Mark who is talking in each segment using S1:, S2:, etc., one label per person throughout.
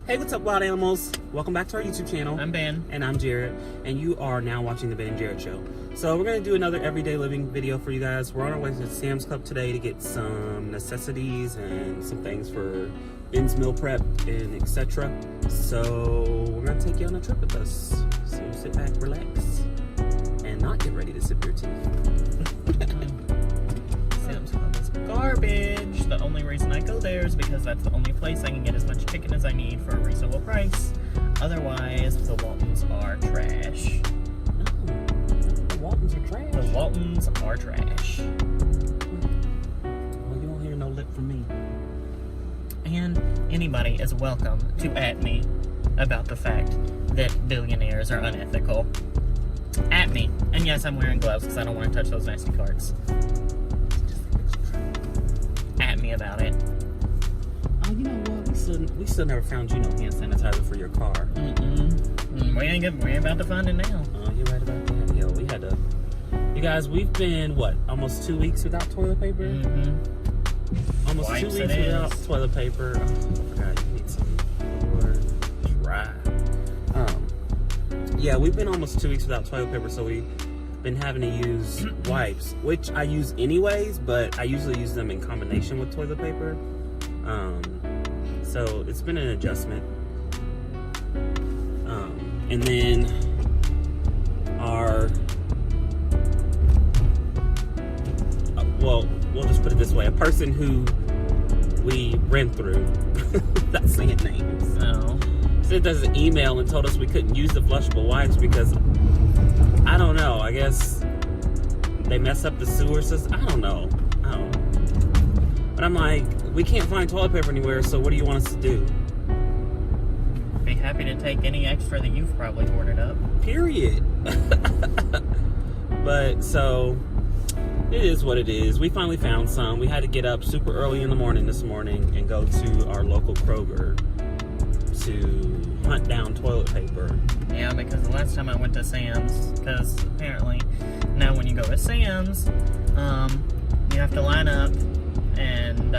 S1: Hey, what's up, wild animals? Welcome back to our YouTube channel.
S2: I'm Ben.
S1: And I'm Jared. And you are now watching the Ben and Jared Show. So we're going to do another everyday living video for you guys. We're on our way to Sam's Club today to get some necessities and some things for Ben's meal prep and etc. So we're going to take you on a trip with us. So sit back, relax, and not get ready to sip your tea.
S2: Sam's Club is garbage. The only reason I go there is because that's the only place I can get as much chicken as I need for a reasonable price. Otherwise, the Waltons are trash.
S1: No, the Waltons are trash.
S2: The Waltons are trash.
S1: Well, you won't hear no lip from me.
S2: And anybody is welcome to at me about the fact that billionaires are unethical. At me. And yes, I'm wearing gloves because I don't want to touch those nasty carts. At me about it.
S1: Oh, you know what? We still never found you no hand sanitizer for your car.
S2: We ain't about to find it now.
S1: Oh, you're right about that. Yeah, we had to. You guys, we've been what? Almost 2 weeks without toilet paper. Almost
S2: Wipes
S1: 2 weeks without toilet paper. Oh, I forgot you need some. Lord, try. Yeah, we've been almost 2 weeks without toilet paper, so we've been having to use wipes, which I use anyways, but I usually use them in combination with toilet paper. So it's been an adjustment. And then well, we'll just put it this way: a person who we ran through, not saying names,
S2: No.
S1: sent us an email and told us we couldn't use the flushable wipes because, I don't know, I guess they mess up the sewer system. I don't know. But I'm like, we can't find toilet paper anywhere, so what do you want us to do?
S2: Be happy to take any extra that you've probably ordered up.
S1: Period. But, so, it is what it is. We finally found some. We had to get up super early in the morning this morning and go to our local Kroger to hunt down toilet paper.
S2: Yeah, because the last time I went to Sam's, because apparently now when you go to Sam's, you have to line up and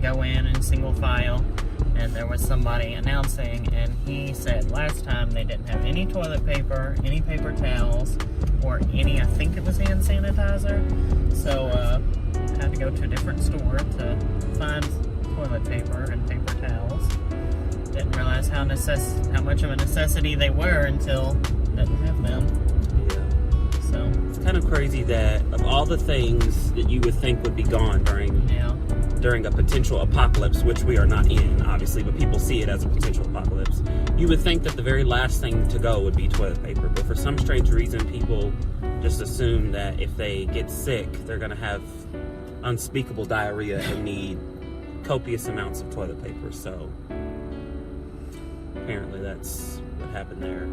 S2: go in single file. And there was somebody announcing, and he said last time they didn't have any toilet paper, any paper towels, or any, I think it was hand sanitizer. So I had to go to a different store to find toilet paper and paper towels. Didn't realize how much of a necessity they were until didn't have them.
S1: Yeah.
S2: So
S1: It's kind of crazy that of all the things that you would think would be gone during a potential apocalypse, which we are not in, obviously, but people see it as a potential apocalypse, you would think that the very last thing to go would be toilet paper. But for some strange reason, people just assume that if they get sick, they're going to have unspeakable diarrhea and need copious amounts of toilet paper. So apparently that's what happened there.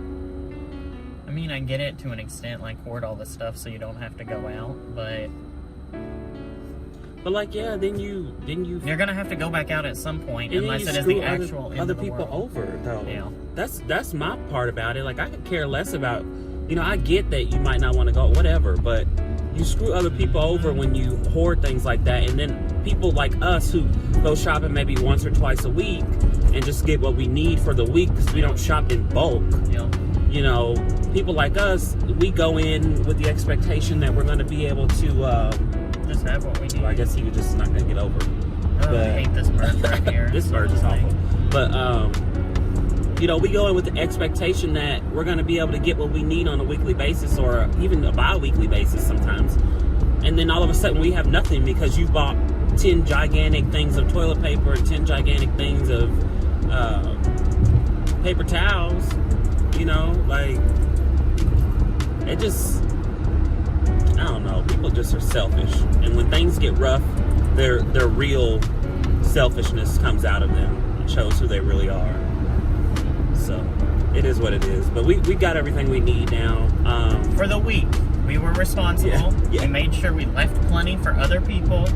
S2: I mean, I get it to an extent, like hoard all the stuff so you don't have to go out, but
S1: like, yeah, then you
S2: you're gonna have to go back out at some point,
S1: and
S2: unless
S1: then
S2: it
S1: you
S2: is the
S1: screw
S2: actual end
S1: other
S2: of the
S1: people
S2: world.
S1: over, though.
S2: Yeah.
S1: That's my part about it. Like, I could care less about, I get that you might not want to go, whatever, but you screw other people over when you hoard things like that. And then people like us who go shopping maybe once or twice a week and just get what we need for the week because we don't shop in bulk.
S2: Yeah.
S1: People like us, we go in with the expectation that we're going to be able to
S2: Just have what we need.
S1: I guess he was just not going to get over.
S2: I hate this bird right here.
S1: This bird is awful. But, we go in with the expectation that we're going to be able to get what we need on a weekly basis or even a bi-weekly basis sometimes. And then all of a sudden we have nothing because you bought 10 gigantic things of toilet paper and 10 gigantic things of paper towels. It just, I don't know. People just are selfish. And when things get rough, their real selfishness comes out of them. It shows who they really are. So, it is what it is. But we got everything we need now.
S2: For the week, we were responsible.
S1: Yeah.
S2: We made sure we left plenty for other people.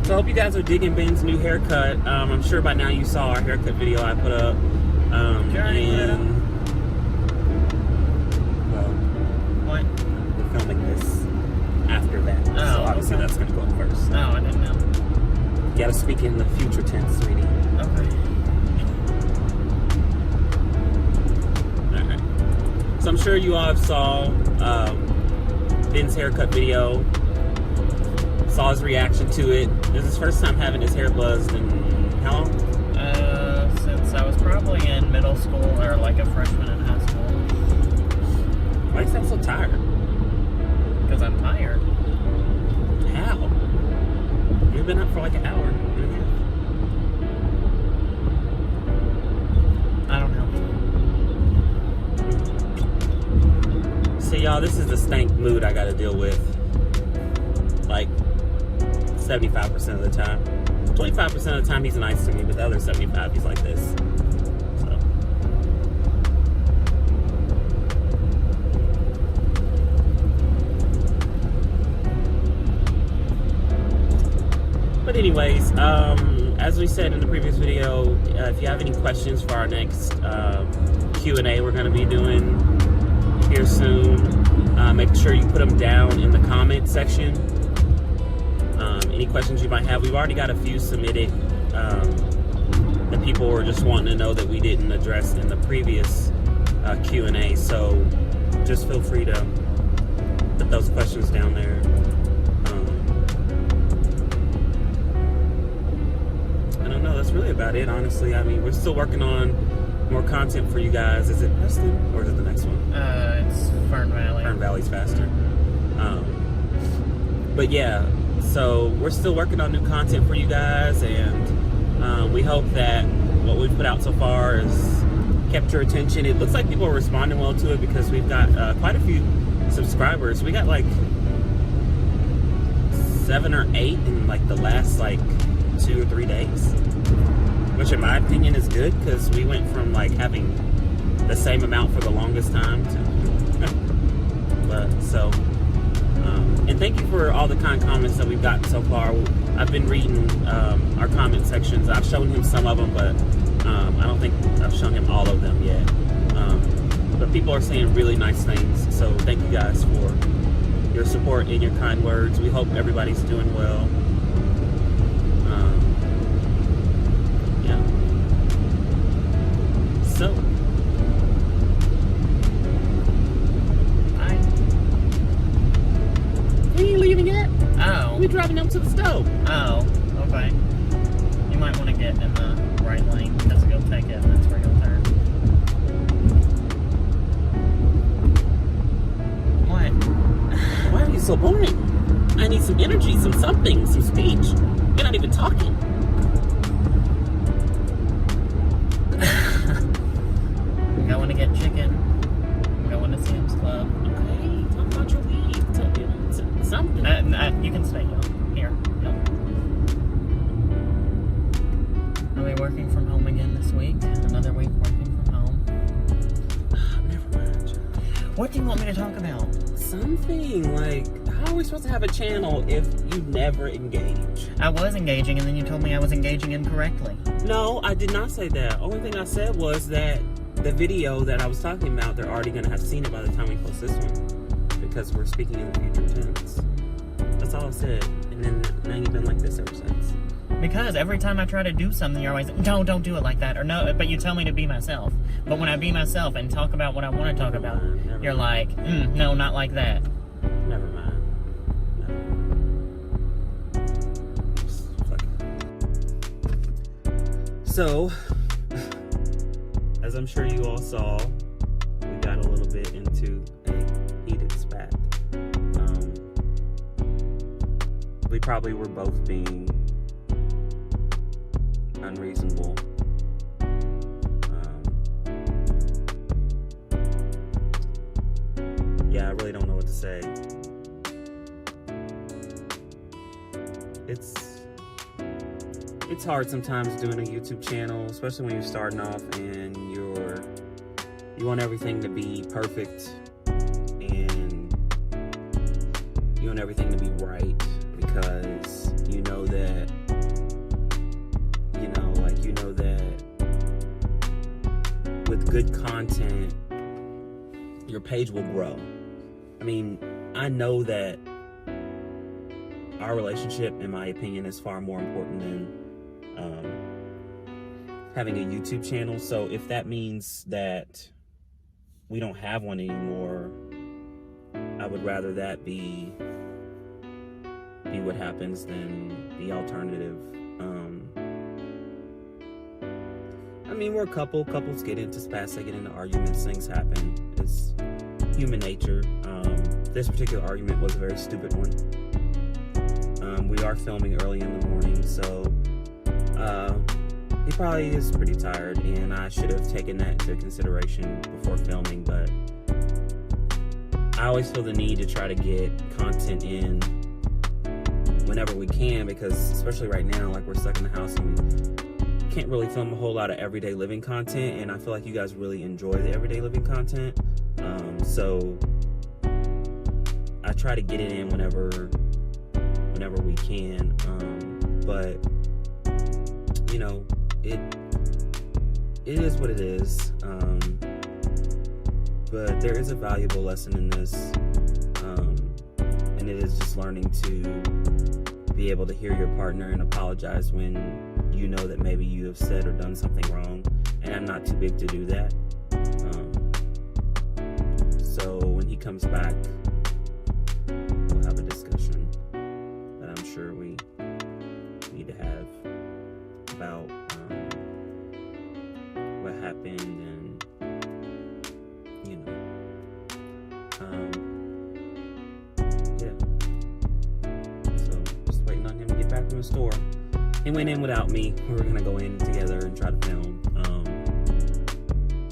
S1: So I hope you guys are digging Ben's new haircut. I'm sure by now you saw our haircut video I put up.
S2: What?
S1: We're filming this after that. So obviously
S2: okay.
S1: that's going to go up first.
S2: Oh, I didn't know.
S1: You got to speak in the future tense, sweetie.
S2: Okay.
S1: So I'm sure you all have saw Ben's haircut video. Saw his reaction to it. This is his first time having his hair buzzed in how long?
S2: Since I was probably in middle school or like a freshman in high school.
S1: Why do you sound so tired?
S2: Because I'm tired.
S1: How? You've been up for like an hour and a half.
S2: I don't know.
S1: So y'all, this is the stank mood I gotta deal with. Like 75% of the time. 25% of the time he's nice to me, but the other 75 he's like this. So. But anyways, as we said in the previous video, if you have any questions for our next Q&A we're going to be doing here soon, make sure you put them down in the comment section. Any questions you might have. We've already got a few submitted that people were just wanting to know that we didn't address in the previous Q&A. So just feel free to put those questions down there. I don't know. That's really about it, honestly. I mean, we're still working on more content for you guys. Is it Preston or is it the next one?
S2: It's Fern Valley.
S1: Fern Valley's faster. But yeah. So we're still working on new content for you guys, and we hope that what we've put out so far has kept your attention. It looks like people are responding well to it because we've got quite a few subscribers. We got like 7 or 8 in like the last like 2 or 3 days, which in my opinion is good because we went from like having the same amount for the longest time to so. And thank you for all the kind comments that we've gotten so far. I've been reading our comment sections. I've shown him some of them, but I don't think I've shown him all of them yet. But people are saying really nice things. So thank you guys for your support and your kind words. We hope everybody's doing well. Yeah. So. We ain't leaving yet.
S2: Oh.
S1: We're driving up to the stove.
S2: Oh, okay. You might want to get in the right lane because you'll take it and that's where you'll turn. What?
S1: Why are you so boring? I need some energy, some something, some speech. You're not even talking.
S2: I'm going to get chicken. I'm going to Sam's Club.
S1: Okay, talk about your week. Tell me something.
S2: You can stay here. Yep. I'll be working from home again this week. Another week working from home.
S1: Never mind.
S2: What do you want me to talk about?
S1: Something like, how are we supposed to have a channel if you never engage?
S2: I was engaging and then you told me I was engaging incorrectly.
S1: No, I did not say that. Only thing I said was that the video that I was talking about, they're already going to have seen it by the time we post this one. Because we're speaking in the future tense. That's all I said. And then now you've been like this ever since.
S2: Because every time I try to do something, you're always, no, don't do it like that. Or no, but you tell me to be myself. But when I be myself and talk about what I want to talk about, you're like, no, not like that.
S1: Never mind. So, as I'm sure you all saw, we got a little bit into a heated spat. We probably were both being unreasonable. Yeah, I really don't know what to say. It's hard sometimes doing a YouTube channel, especially when you're starting off and you want everything to be perfect and you want everything to be right because you know that with good content your page will grow. I mean, I know that our relationship, in my opinion, is far more important than having a YouTube channel. So if that means that we don't have one anymore, I would rather that be what happens than the alternative. I mean, we're a couple. Couples get into spats, they get into arguments, things happen. It's human nature. This particular argument was a very stupid one. We are filming early in the morning, so he probably is pretty tired, and I should have taken that into consideration before filming, but I always feel the need to try to get content in whenever we can, because especially right now, like, we're stuck in the house and we can't really film a whole lot of everyday living content, and I feel like you guys really enjoy the everyday living content. So I try to get it in whenever we can, but you know, it is what it is. But there is a valuable lesson in this, and it is just learning to be able to hear your partner and apologize when you know that maybe you have said or done something wrong, and I'm not too big to do that. So when he comes back, we'll have a discussion that I'm sure we need to have about what happened, and you know, yeah. So just waiting on him to get back from the store. He went in without me. We were gonna go in together and try to film.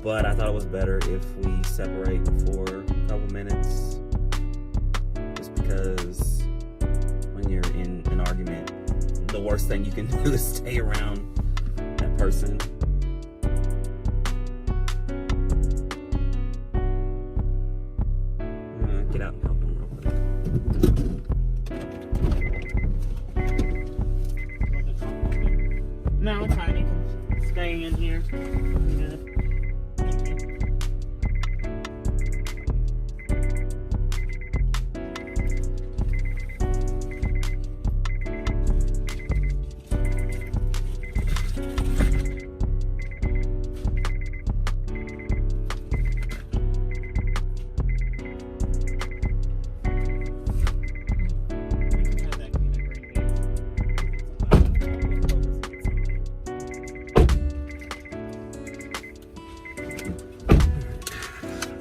S1: But I thought it was better if we separate for a couple minutes, just because when you're in an argument, the worst thing you can do is stay around that person. I'm gonna get out and help him real quick.
S2: No, it's fine. You can stay in here. Good.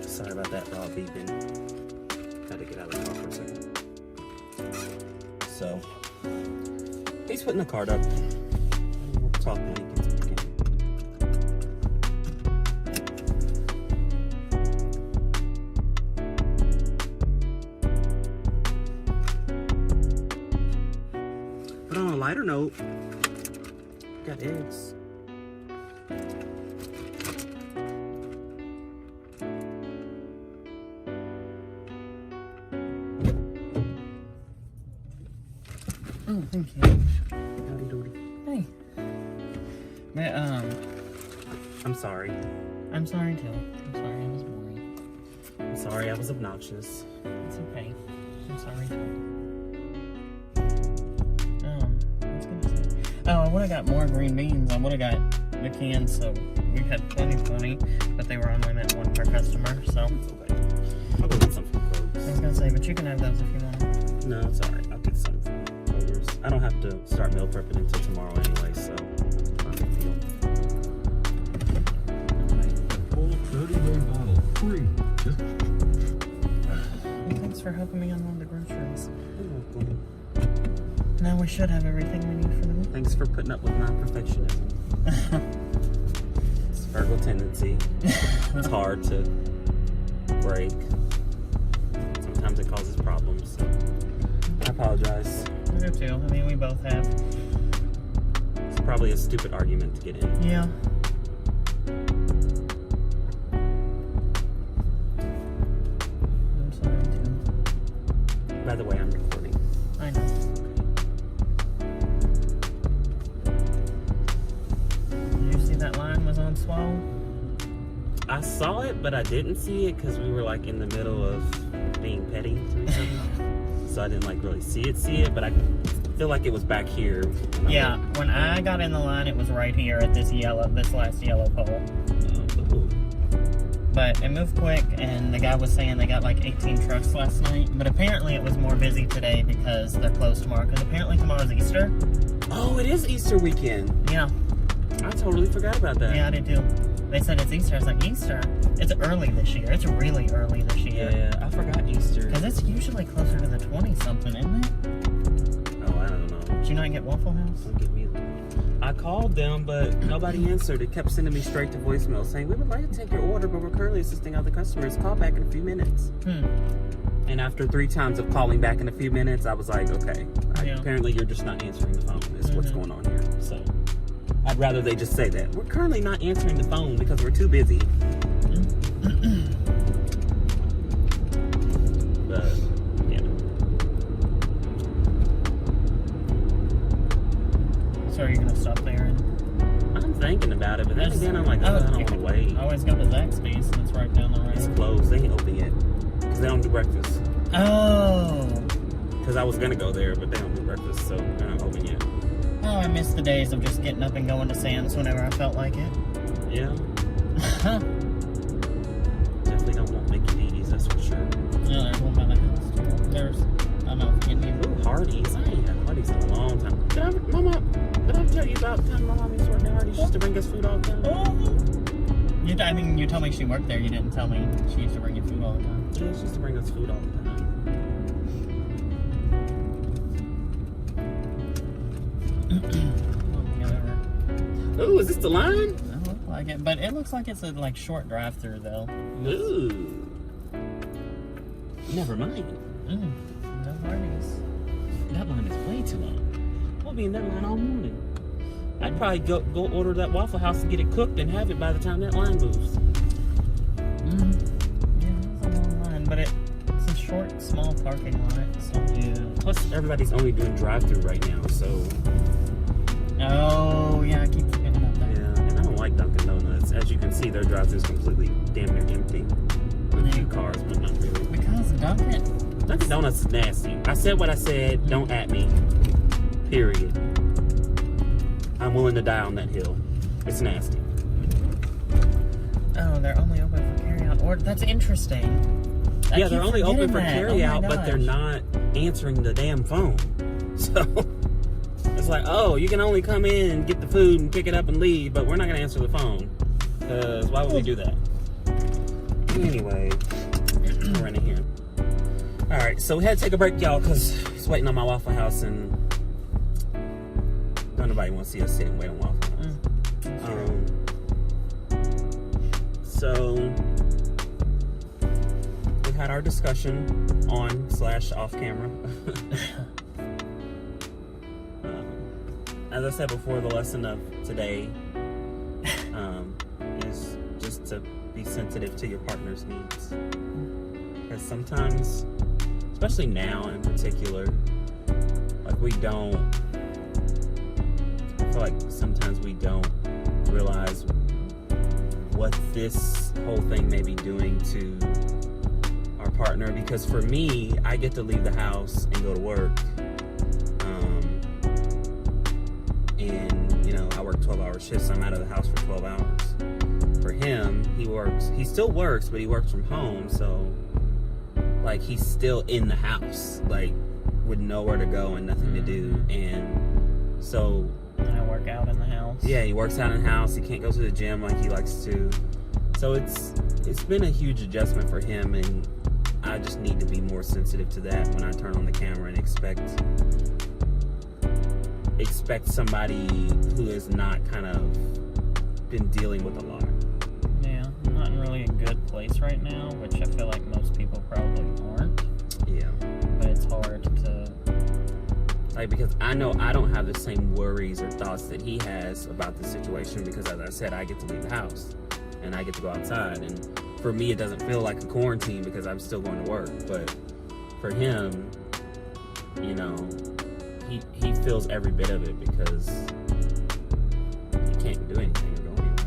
S1: Sorry about that loud beeping. Had to get out of the car for a second. So, he's putting the card up. We'll talk when he gets back in. But on a lighter note, got eggs.
S2: Oh, thank you.
S1: Howdy doody.
S2: Hey. But,
S1: I'm sorry.
S2: I'm sorry too. I'm sorry I was boring.
S1: I'm sorry I was obnoxious.
S2: It's okay. I'm sorry too. I was gonna say. Oh, I would have got more green beans. I would have got the cans, so we had plenty, but they were only meant one per customer, so.
S1: It's okay. I'll go get some from
S2: I was
S1: Kroger's.
S2: gonna say, but you can have those if you want.
S1: No, it's alright. I'll get some from Kroger's. I don't have to start meal prepping until tomorrow anyway, so not a big deal.
S3: Full 30-day bottle, free. Just
S2: Well, thanks for helping me on all the groceries. Now we should have everything we need for the week.
S1: Thanks for putting up with my perfectionism. It's a Virgo tendency. It's hard to break. Sometimes it causes problems, so I apologize.
S2: I do too. I mean, we both have.
S1: It's probably a stupid argument to get in.
S2: Yeah. I'm sorry too.
S1: By the way, I'm recording.
S2: I know. Did you see that line was on Swole?
S1: I saw it, but I didn't see it because we were like in the middle of being petty to each other. So I didn't like really see it, but I feel like it was back here.
S2: Yeah, when I got in the line, it was right here at this last yellow pole.
S1: Ooh.
S2: But it moved quick, and the guy was saying they got like 18 trucks last night. But apparently it was more busy today because they're closed tomorrow. Because apparently tomorrow's Easter.
S1: Oh, it is Easter weekend.
S2: Yeah.
S1: I totally forgot about that.
S2: Yeah, I did too. They said it's Easter. I was like, Easter? It's early this year. It's really early this year.
S1: Yeah, I forgot Easter.
S2: Because it's usually closer to the 20-something, isn't it?
S1: Oh, I don't know.
S2: Did you not get Waffle House?
S1: Don't get me. I called them, but nobody answered. It kept sending me straight to voicemail saying, we would like to take your order, but we're currently assisting other customers. Call back in a few minutes. And after 3 times of calling back in a few minutes, I was like, okay,
S2: Yeah.
S1: apparently you're just not answering the phone. Is what's going on here. So I'd rather they just say that. We're currently not answering the phone because we're too busy. But, yeah.
S2: So are you going to stop there? And
S1: I'm thinking about it, but then again, I'm like, oh, I don't want to wait.
S2: I always go to Zaxby's, and it's right down the
S1: It's
S2: road.
S1: closed. They ain't open yet. Because they don't do breakfast.
S2: Oh.
S1: Because I was going to go there, but they don't do breakfast, so they're not open yet.
S2: Oh, I miss the days of just getting up and going to Sam's whenever I felt like it.
S1: Yeah. Definitely don't want Mickey D's, that's for sure.
S2: Yeah, there's one by the house, too. There's, I don't know if you can
S1: Ooh, Hardee's. I ain't had Hardee's in a long time. Did I tell you about the time my mom used to work at Hardee's just to bring us food all the time?
S2: I mean, you told me she worked there. You didn't tell me she used to bring you food all the time.
S1: Yeah, she used to bring us food all the time. Ooh, is this the line?
S2: Doesn't look like it, but it looks like it's a like short drive-through though.
S1: Ooh. Never mind.
S2: No Hardee's.
S1: That line is way too long. We'll be in that line all morning. I'd probably go order that Waffle House and get it cooked and have it by the time that line moves.
S2: Yeah, it's a long line, but it's a short, small parking lot. So
S1: Yeah. Plus, everybody's only doing drive-through right now, so
S2: oh yeah, I keep forgetting about that.
S1: yeah. And I don't like Dunkin' Donuts. As you can see, their drive-through is completely damn near empty. With a few cars, but not really.
S2: Because
S1: Dunkin' Donuts is nasty. I said what I said. Don't at me. Period. I'm willing to die on that hill. It's nasty.
S2: Oh, they're only open for carry-out order. That's interesting. I
S1: Yeah, they're
S2: keep
S1: only open
S2: forgetting
S1: for
S2: that.
S1: carry-out,
S2: Oh my
S1: but they're
S2: gosh.
S1: not answering the damn phone. So it's like, oh, you can only come in and get the food and pick it up and leave, but we're not going to answer the phone. Because why would we do that? Anyway, we're in here. All right, so we had to take a break, y'all, because it's waiting on my Waffle House, and don't nobody want to see us sit and wait on Waffle House. So we had our discussion on/off camera. As I said before, the lesson of today is just to be sensitive to your partner's needs. Because sometimes, especially now in particular, like I feel like sometimes we don't realize what this whole thing may be doing to our partner. Because for me, I get to leave the house and go to work. And, you know, I work 12-hour shifts. I'm out of the house for 12 hours. For him, he still works, but he works from home. So, like, he's still in the house, like, with nowhere to go and nothing to do. And so...
S2: And I work out in the house.
S1: Yeah, he works out in the house. He can't go to the gym like he likes to. So it's been a huge adjustment for him, and I just need to be more sensitive to that when I turn on the camera and expect somebody who has not kind of been dealing with a lot.
S2: Yeah, I'm not in really a good place right now, which I feel like most people probably aren't.
S1: Yeah.
S2: But it's hard to...
S1: Like, because I know I don't have the same worries or thoughts that he has about the situation, because as I said, I get to leave the house and I get to go outside, and for me it doesn't feel like a quarantine because I'm still going to work. But for him, you know, he feels every bit of it because he can't do anything or go anywhere.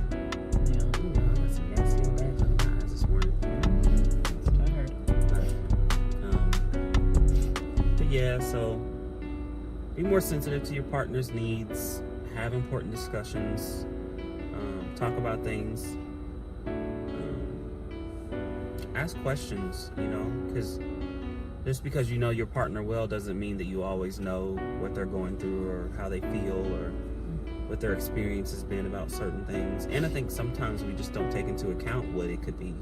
S2: Yeah.
S1: Oh, God, I got some nasty old bags under my eyes this morning.
S2: It's tired.
S1: But yeah, so be more sensitive to your partner's needs, have important discussions, talk about things, ask questions, you know, because just because you know your partner well doesn't mean that you always know what they're going through or how they feel or what their experience has been about certain things. And I think sometimes we just don't take into account what it could be.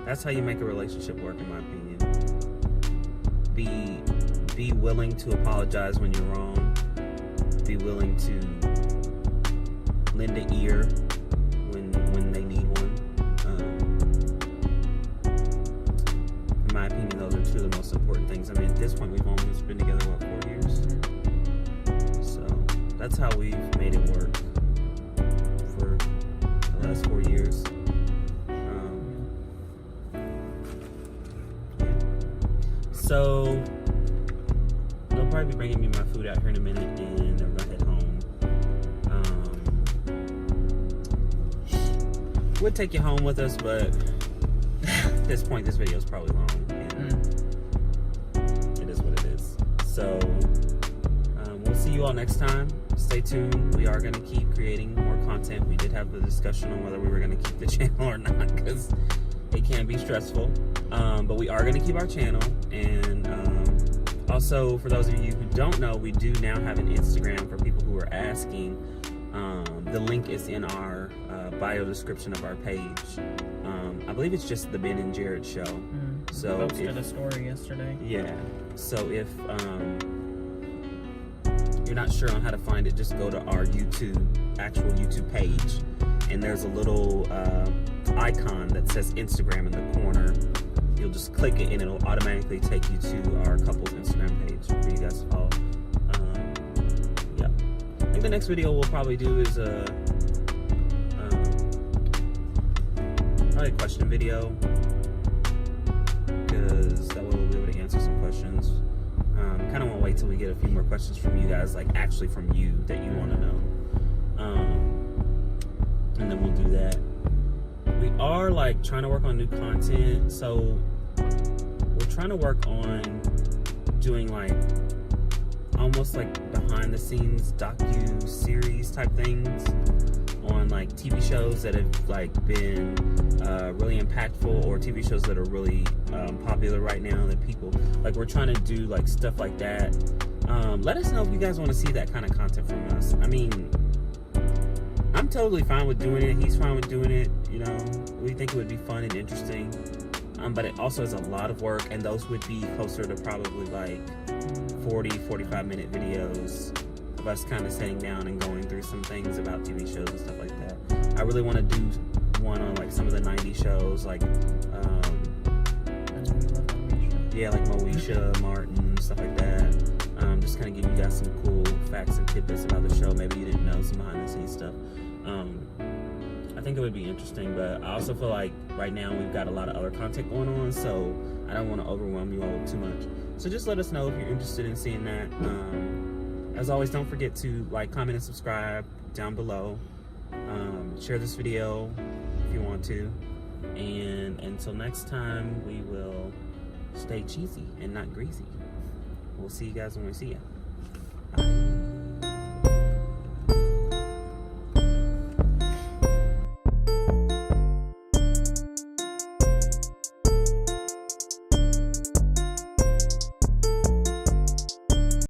S1: That's how you make a relationship work, in my opinion. Be willing to apologize when you're wrong. Be willing to lend an ear when they need one. In my opinion, those are two of the most important things. I mean, at this point, we've almost been together, what, 4 years? So that's how we've made it work for the last 4 years. So they'll probably be bringing me my food out here in a minute, and I'm gonna head home. Would take you home with us, but at this point, this video is probably long, and it is what it is. So we'll see you all next time. Stay tuned. We are gonna keep creating more content. We did have a discussion on whether we were gonna keep the channel or not, because it can be stressful. But we are going to keep our channel, and also for those of you who don't know, we do now have an Instagram for people who are asking. The link is in our bio description of our page. I believe it's just the Ben and Jared Show.
S2: So I posted a story yesterday.
S1: Yeah. So if you're not sure on how to find it, just go to our actual YouTube page, and there's a little icon that says Instagram in the corner. You'll just click it and it'll automatically take you to our couple's Instagram page for you guys to follow. Yeah. I think the next video we'll probably do is probably a question video, because that way we'll be able to answer some questions. Kind of want to wait till we get a few more questions from you guys, like actually from you that you want to know. And then we'll do that. We are like trying to work on new content, so we're trying to work on doing like almost like behind the scenes docu-series type things on like TV shows that have like been really impactful, or TV shows that are really popular right now that people like. We're trying to do like stuff like that. Let us know if you guys want to see that kind of content from us. I mean, I'm totally fine with doing it. He's fine with doing it. You know, we think it would be fun and interesting. But it also is a lot of work, and those would be closer to probably like 40-45 minute videos of us kind of sitting down and going through some things about TV shows and stuff like that. I really want to do one on like some of the 90s shows, like yeah, like Moesha, Martin, stuff like that. Just kind of give you guys some cool facts and tidbits about the show. Maybe you didn't know, some behind the scenes stuff. I think it would be interesting, but I also feel like right now we've got a lot of other content going on, so I don't want to overwhelm you all with too much. So just let us know if you're interested in seeing that. As always, don't forget to like, comment, and subscribe down below. Share this video if you want to. And until next time, we will stay cheesy and not greasy. We'll see you guys when we see you. Bye.